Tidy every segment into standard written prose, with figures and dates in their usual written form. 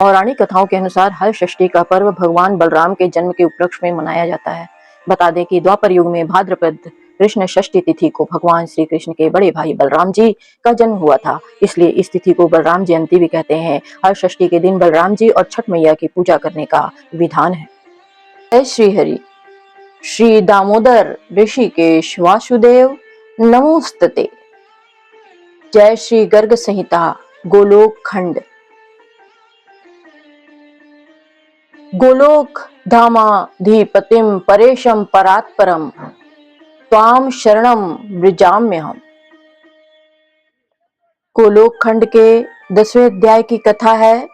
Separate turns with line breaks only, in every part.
पौराणिक कथाओं के अनुसार हर षष्ठी का पर्व भगवान बलराम के जन्म के उपलक्ष्य में मनाया जाता है। बता दें कि द्वापर युग में भाद्रपद कृष्ण षष्ठी तिथि को भगवान श्री कृष्ण के बड़े भाई बलराम जी का जन्म हुआ था, इसलिए इस तिथि को बलराम जयंती भी कहते हैं। हर षष्ठी के दिन बलराम जी और छठ मैया की पूजा करने का विधान है। जय श्री हरि। श्री दामोदर ऋषिकेश वासुदेव नमोस्तते। जय श्री गर्ग संहिता गोलोक खंड। गोलोक धामाधिपतिं परेशम परात्परम त्वाम शरणम वृजाम्यहम्। गोलोक खंड के 10वें अध्याय की कथा है।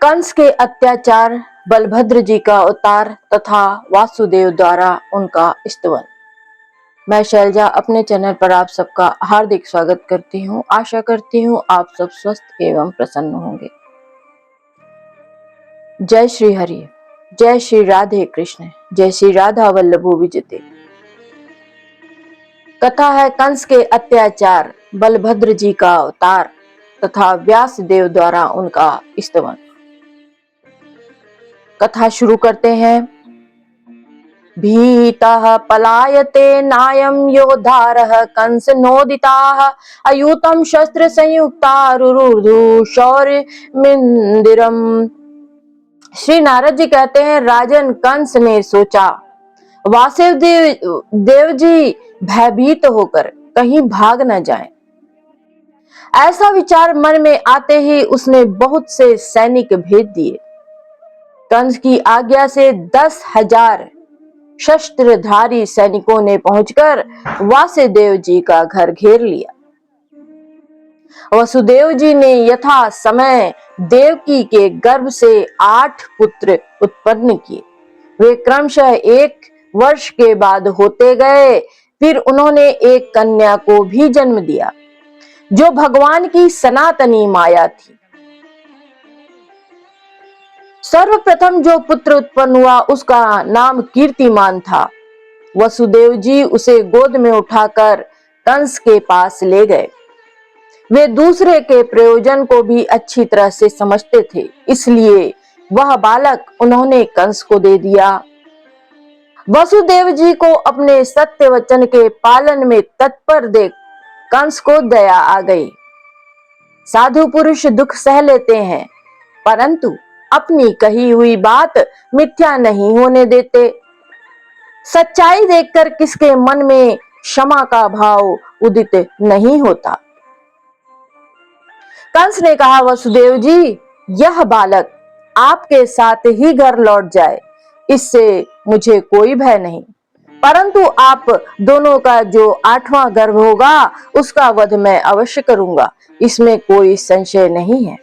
कंस के अत्याचार, बलभद्र जी का अवतार तथा वासुदेव द्वारा उनका स्तवन। मैं शैलजा अपने चैनल पर आप सबका हार्दिक स्वागत करती हूँ। आशा करती हूँ आप सब स्वस्थ एवं प्रसन्न होंगे। जय श्री हरि। जय श्री राधे कृष्ण। जय श्री राधा वल्लभो विजते। कथा है कंस के अत्याचार, बलभद्र जी का अवतार तथा व्यास देव द्वारा उनका स्तवन। कथा शुरू करते हैं। भीतः पलायते नायं योद्धारः कंस नोदिताः अयूतं शस्त्र संयुक्ता रुरुधु शौर्यमिंदिरम्। श्री नारद जी कहते हैं, राजन कंस ने सोचा वासुदेव देव जी भयभीत होकर कहीं भाग न जाएं। ऐसा विचार मन में आते ही उसने बहुत से सैनिक भेज दिए। कंस की आज्ञा से 10,000 शस्त्रधारी सैनिकों ने पहुंचकर वासुदेव जी का घर घेर लिया। वसुदेव जी ने यथा समय देवकी के गर्भ से 8 पुत्र उत्पन्न किए। वे क्रमशः 1 वर्ष के बाद होते गए। फिर उन्होंने एक कन्या को भी जन्म दिया जो भगवान की सनातनी माया थी। सर्वप्रथम जो पुत्र उत्पन्न हुआ उसका नाम कीर्तिमान था। वसुदेव जी उसे गोद में उठाकर कंस के पास ले गए। वे दूसरे के प्रयोजन को भी अच्छी तरह से समझते थे, इसलिए वह बालक उन्होंने कंस को दे दिया। वसुदेव जी को अपने सत्य वचन के पालन में तत्पर देख कंस को दया आ गई। साधु पुरुष दुख सह लेते हैं, परंतु अपनी कही हुई बात मिथ्या नहीं होने देते। सच्चाई देखकर किसके मन में क्षमा का भाव उदित नहीं होता। कंस ने कहा, वसुदेव जी, यह बालक आपके साथ ही घर लौट जाए, इससे मुझे कोई भय नहीं, परंतु आप दोनों का जो 8वां गर्भ होगा उसका वध मैं अवश्य करूंगा, इसमें कोई संशय नहीं है।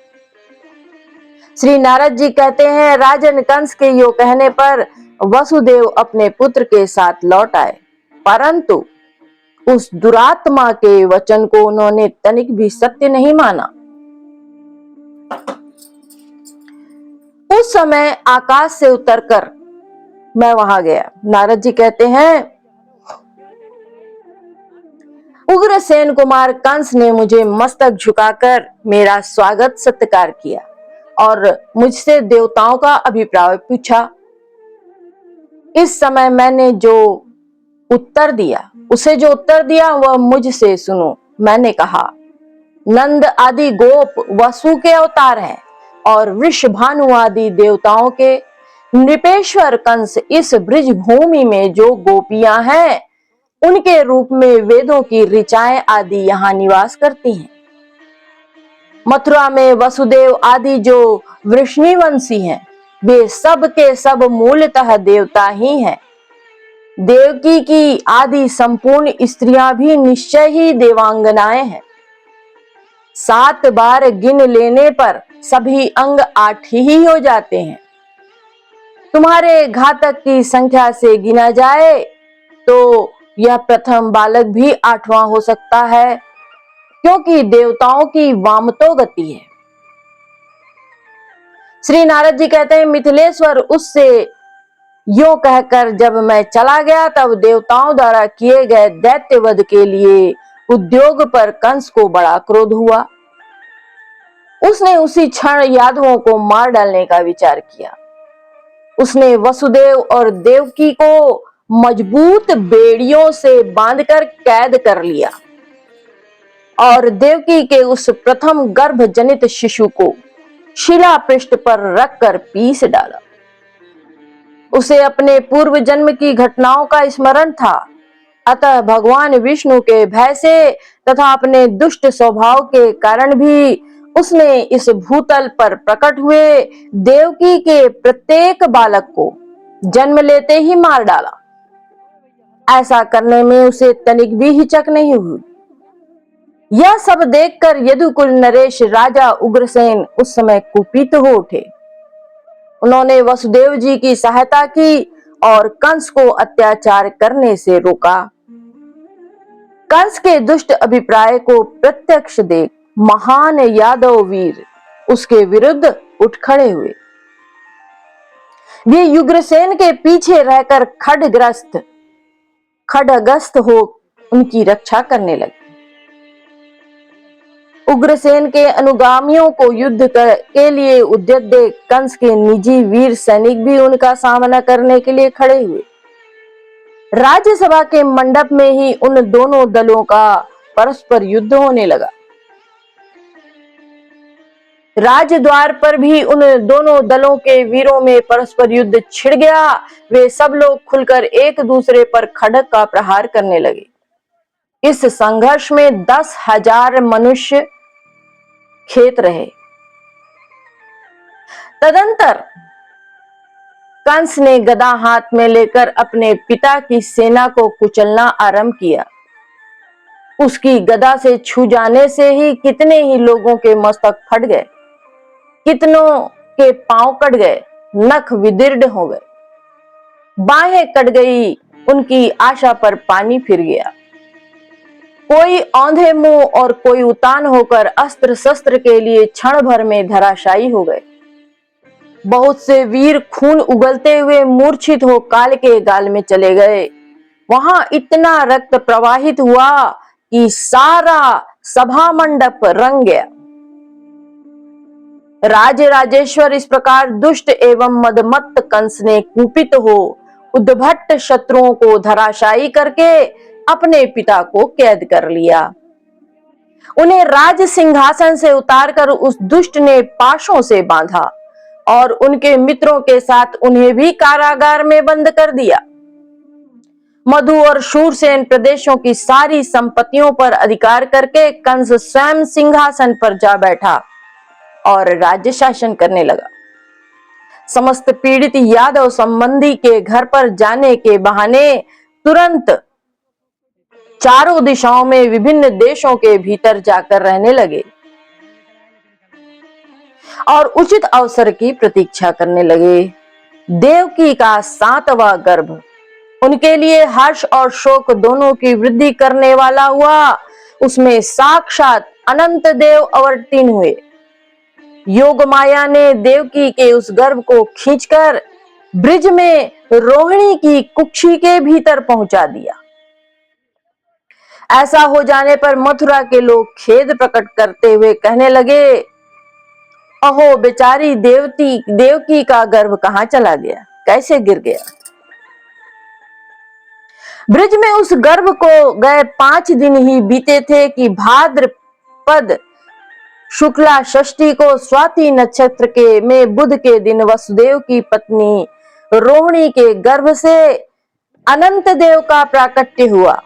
श्री नारद जी कहते हैं, राजन कंस के यो कहने पर वसुदेव अपने पुत्र के साथ लौट आए, परंतु उस दुरात्मा के वचन को उन्होंने तनिक भी सत्य नहीं माना। उस समय आकाश से उतरकर मैं वहां गया। नारद जी कहते हैं, उग्रसेन कुमार कंस ने मुझे मस्तक झुकाकर मेरा स्वागत सत्कार किया और मुझसे देवताओं का अभिप्राय पूछा। इस समय मैंने जो उत्तर दिया वह मुझसे सुनो। मैंने कहा, नंद आदि गोप वसु के अवतार हैं और वृषभानु आदि देवताओं के नृपेश्वर कंस इस ब्रिज भूमि में जो गोपियां हैं उनके रूप में वेदों की ऋचाएं आदि यहाँ निवास करती हैं। मथुरा में वसुदेव आदि जो वृष्णिवंशी हैं वे सब के सब मूलतः देवता ही हैं। देवकी की आदि संपूर्ण स्त्रियां भी निश्चय ही देवांगनाएं हैं। 7 बार गिन लेने पर सभी अंग 8 ही हो जाते हैं। तुम्हारे घातक की संख्या से गिना जाए तो यह प्रथम बालक भी 8वां हो सकता है, क्योंकि देवताओं की वामतो गति है। श्री नारद जी कहते हैं, मिथिलेश्वर उससे यो कहकर जब मैं चला गया तब देवताओं द्वारा किए गए दैत्यवध के लिए उद्योग पर कंस को बड़ा क्रोध हुआ। उसने उसी क्षण यादवों को मार डालने का विचार किया। उसने वसुदेव और देवकी को मजबूत बेड़ियों से बांधकर कैद कर लिया और देवकी के उस प्रथम गर्भ जनित शिशु को शिला पृष्ठ पर रखकर पीस डाला। उसे अपने पूर्व जन्म की घटनाओं का स्मरण था, अतः भगवान विष्णु के भय से तथा अपने दुष्ट स्वभाव के कारण भी उसने इस भूतल पर प्रकट हुए देवकी के प्रत्येक बालक को जन्म लेते ही मार डाला। ऐसा करने में उसे तनिक भी हिचक नहीं हुई। यह सब देखकर यदुकुल नरेश राजा उग्रसेन उस समय कुपित हो उठे। उन्होंने वसुदेव जी की सहायता की और कंस को अत्याचार करने से रोका। कंस के दुष्ट अभिप्राय को प्रत्यक्ष देख महान यादव वीर उसके विरुद्ध उठ खड़े हुए। वे उग्रसेन के पीछे रहकर खड्गग्रस्त हो उनकी रक्षा करने लगे। उग्रसेन के अनुगामियों को युद्ध के लिए उद्यत देख कंस के निजी वीर सैनिक भी उनका सामना करने के लिए खड़े हुए। राज्यसभा के मंडप में ही उन दोनों दलों का परस्पर युद्ध होने लगा। राजद्वार पर भी उन दोनों दलों के वीरों में परस्पर युद्ध छिड़ गया। वे सब लोग खुलकर एक दूसरे पर खड्ग का प्रहार करने लगे। इस संघर्ष में 10,000 मनुष्य खेत रहे। तदंतर कंस ने गदा हाथ में लेकर अपने पिता की सेना को कुचलना आरंभ किया। उसकी गदा से छू जाने से ही कितने ही लोगों के मस्तक फट गए, कितनों के पांव कट गए, नख विदीर्ण हो गए, बाहें कट गई, उनकी आशा पर पानी फिर गया। कोई औंधे मुंह और कोई उतान होकर अस्त्र शस्त्र के लिए क्षण भर में धराशायी हो गए। बहुत से वीर खून उगलते हुए मूर्छित हो काल के गाल में चले गए। वहां इतना रक्त प्रवाहित हुआ कि सारा सभा मंडप रंग गया। राजेश्वर इस प्रकार दुष्ट एवं मदमत्त कंस ने कुपित हो उद्भट शत्रुओं को धराशायी करके अपने पिता को कैद कर लिया। उन्हें राज सिंहासन से उतारकर उस दुष्ट ने पाशों से बांधा और उनके मित्रों के साथ उन्हें भी कारागार में बंद कर दिया। मधु और शूरसेन प्रदेशों की सारी संपत्तियों पर अधिकार करके कंस स्वयं सिंहासन पर जा बैठा और राज्य शासन करने लगा। समस्त पीड़ित यादव संबंधी के घर पर जाने के बहाने तुरंत चारों दिशाओं में विभिन्न देशों के भीतर जाकर रहने लगे और उचित अवसर की प्रतीक्षा करने लगे। देवकी का 7वां गर्भ उनके लिए हर्ष और शोक दोनों की वृद्धि करने वाला हुआ। उसमें साक्षात अनंत देव अवतीर्ण हुए। योग माया ने देवकी के उस गर्भ को खींचकर ब्रिज में रोहिणी की कुक्षी के भीतर पहुंचा दिया। ऐसा हो जाने पर मथुरा के लोग खेद प्रकट करते हुए कहने लगे, अहो बेचारी देवकी का गर्भ कहां चला गया, कैसे गिर गया। ब्रिज में उस गर्भ को गए 5 दिन ही बीते थे कि भाद्रपद शुक्ला षष्ठी को स्वाति नक्षत्र के में बुध के दिन वसुदेव की पत्नी रोहिणी के गर्भ से अनंत देव का प्राकट्य हुआ।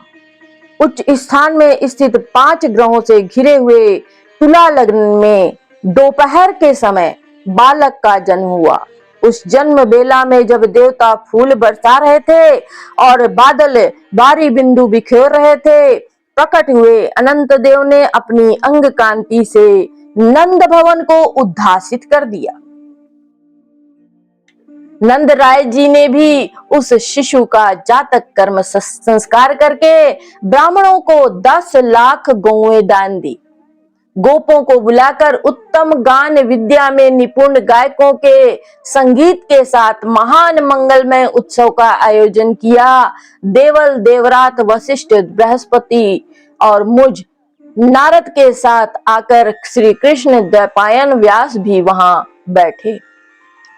उच्च स्थान में स्थित 5 ग्रहों से घिरे हुए तुला लग्न में दोपहर के समय बालक का जन्म हुआ। उस जन्म बेला में जब देवता फूल बरसा रहे थे और बादल बारी बिंदु बिखेर रहे थे, प्रकट हुए अनंत देव ने अपनी अंग कांति से नंद भवन को उद्भासित कर दिया। नंद राय जी ने भी उस शिशु का जातक कर्म संस्कार करके ब्राह्मणों को 10 लाख गौएं दान दी। गोपों को बुलाकर उत्तम गान विद्या में निपुण गायकों के संगीत के साथ महान मंगलमय उत्सव का आयोजन किया। देवल देवरात वशिष्ठ बृहस्पति और मुझ नारद के साथ आकर श्री कृष्ण द्वैपायन व्यास भी वहां बैठे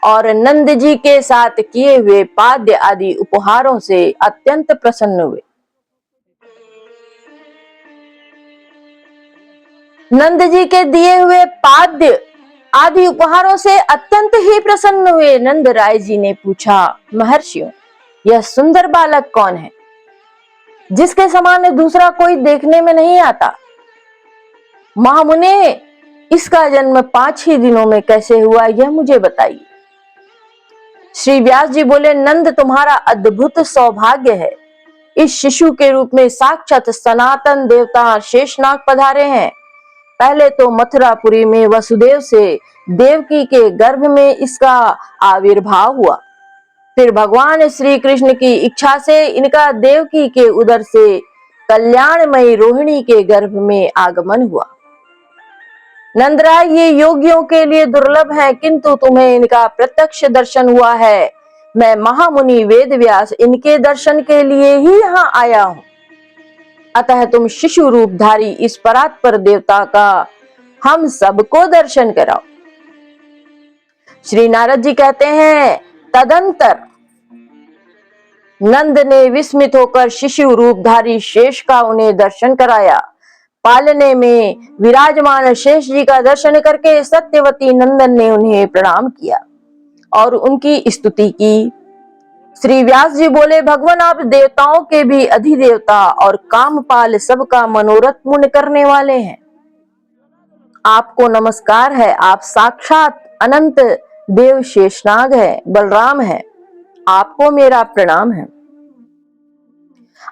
और नंद जी के साथ किए हुए पाद्य आदि उपहारों से अत्यंत प्रसन्न हुए। नंद जी के दिए हुए पाद्य आदि उपहारों से अत्यंत ही प्रसन्न हुए। नंद राय जी ने पूछा, महर्षियों, यह सुंदर बालक कौन है जिसके समान दूसरा कोई देखने में नहीं आता? महामुने, इसका जन्म 5 ही दिनों में कैसे हुआ, यह मुझे बताइए। श्री व्यास जी बोले, नंद, तुम्हारा अद्भुत सौभाग्य है। इस शिशु के रूप में साक्षात सनातन देवता शेषनाग पधारे हैं। पहले तो मथुरापुरी में वसुदेव से देवकी के गर्भ में इसका आविर्भाव हुआ, फिर भगवान श्री कृष्ण की इच्छा से इनका देवकी के उदर से कल्याणमयी रोहिणी के गर्भ में आगमन हुआ। नंदराय, ये योगियों के लिए दुर्लभ है, किंतु तुम्हें इनका प्रत्यक्ष दर्शन हुआ है। मैं महामुनि वेदव्यास इनके दर्शन के लिए ही यहाँ आया हूँ। अतः तुम शिशु रूपधारी इस परात्पर देवता का हम सबको दर्शन कराओ। श्री नारद जी कहते हैं, तदंतर नंद ने विस्मित होकर शिशु रूपधारी शेष का उन्हें दर्शन कराया। पालने में विराजमान शेष जी का दर्शन करके सत्यवती नंदन ने उन्हें प्रणाम किया और उनकी स्तुति की। श्री व्यास जी बोले, भगवान, आप देवताओं के भी अधिदेवता और कामपाल सबका मनोरथ पूर्ण करने वाले हैं। आपको नमस्कार है। आप साक्षात अनंत देव शेषनाग है, बलराम है। आपको मेरा प्रणाम है।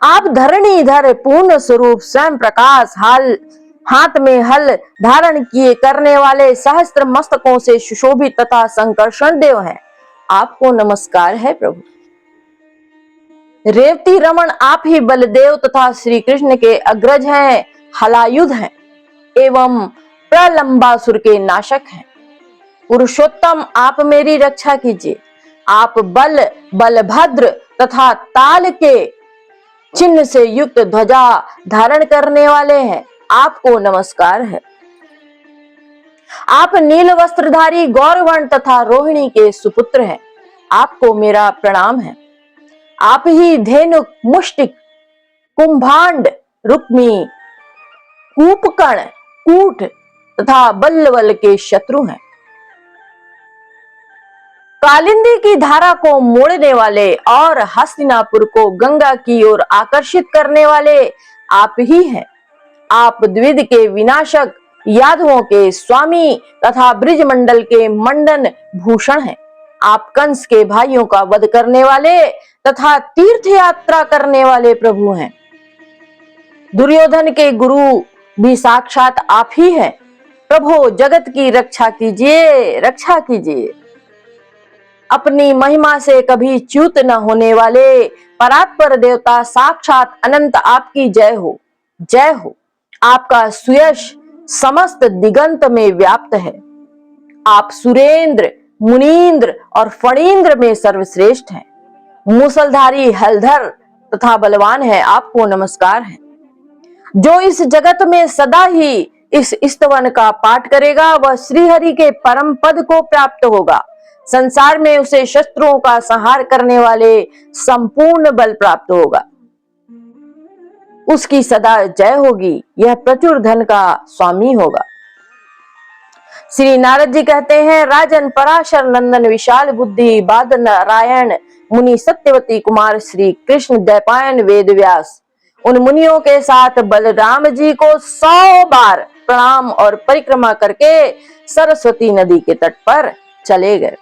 आप धरणीधर पूर्ण स्वरूप स्वयं प्रकाश हाथ में हल धारण किए करने वाले सहस्त्र मस्तकों से सुशोभित तथा संकर्षण देव हैं। आपको नमस्कार है प्रभु। रेवती रमण, आप ही बलदेव तथा श्री कृष्ण के अग्रज हैं, हलायुध हैं एवं प्रलंबासुर के नाशक हैं। पुरुषोत्तम, आप मेरी रक्षा कीजिए। आप बलभद्र तथा ताल के चिन्ह से युक्त ध्वजा धारण करने वाले हैं। आपको नमस्कार है। आप नील वस्त्रधारी गौरवर्ण तथा रोहिणी के सुपुत्र हैं। आपको मेरा प्रणाम है। आप ही धेनुक, मुष्टिक, कुंभांड, रुक्मी, कूपकर्ण, कूट तथा बल्लवल के शत्रु हैं। कालिंदी की धारा को मोड़ने वाले और हस्तिनापुर को गंगा की ओर आकर्षित करने वाले आप ही हैं। आप द्विध के विनाशक, यादवों के स्वामी तथा ब्रिजमंडल के मंडन भूषण हैं। आप कंस के भाइयों का वध करने वाले तथा तीर्थ यात्रा करने वाले प्रभु हैं। दुर्योधन के गुरु भी साक्षात आप ही हैं। प्रभु, जगत की रक्षा कीजिए, रक्षा कीजिए। अपनी महिमा से कभी च्युत न होने वाले परात्पर देवता साक्षात अनंत, आपकी जय हो, जय हो। आपका सुयश समस्त दिगंत में व्याप्त है। आप सुरेंद्र, मुनींद्र और फणींद्र में सर्वश्रेष्ठ हैं। मूसलधारी, हलधर तथा बलवान है। आपको नमस्कार है। जो इस जगत में सदा ही इस स्तवन का पाठ करेगा वह श्रीहरि के परम पद को प्राप्त होगा। संसार में उसे शत्रुओं का संहार करने वाले संपूर्ण बल प्राप्त होगा। उसकी सदा जय होगी। यह प्रचुर धन का स्वामी होगा। श्री नारद जी कहते हैं, राजन, पराशर नंदन, विशाल बुद्धि, बाद नारायण मुनि, सत्यवती कुमार, श्री कृष्ण द्वैपायन वेदव्यास उन मुनियों के साथ बलराम जी को 100 बार प्रणाम और परिक्रमा करके सरस्वती नदी के तट पर चले गए।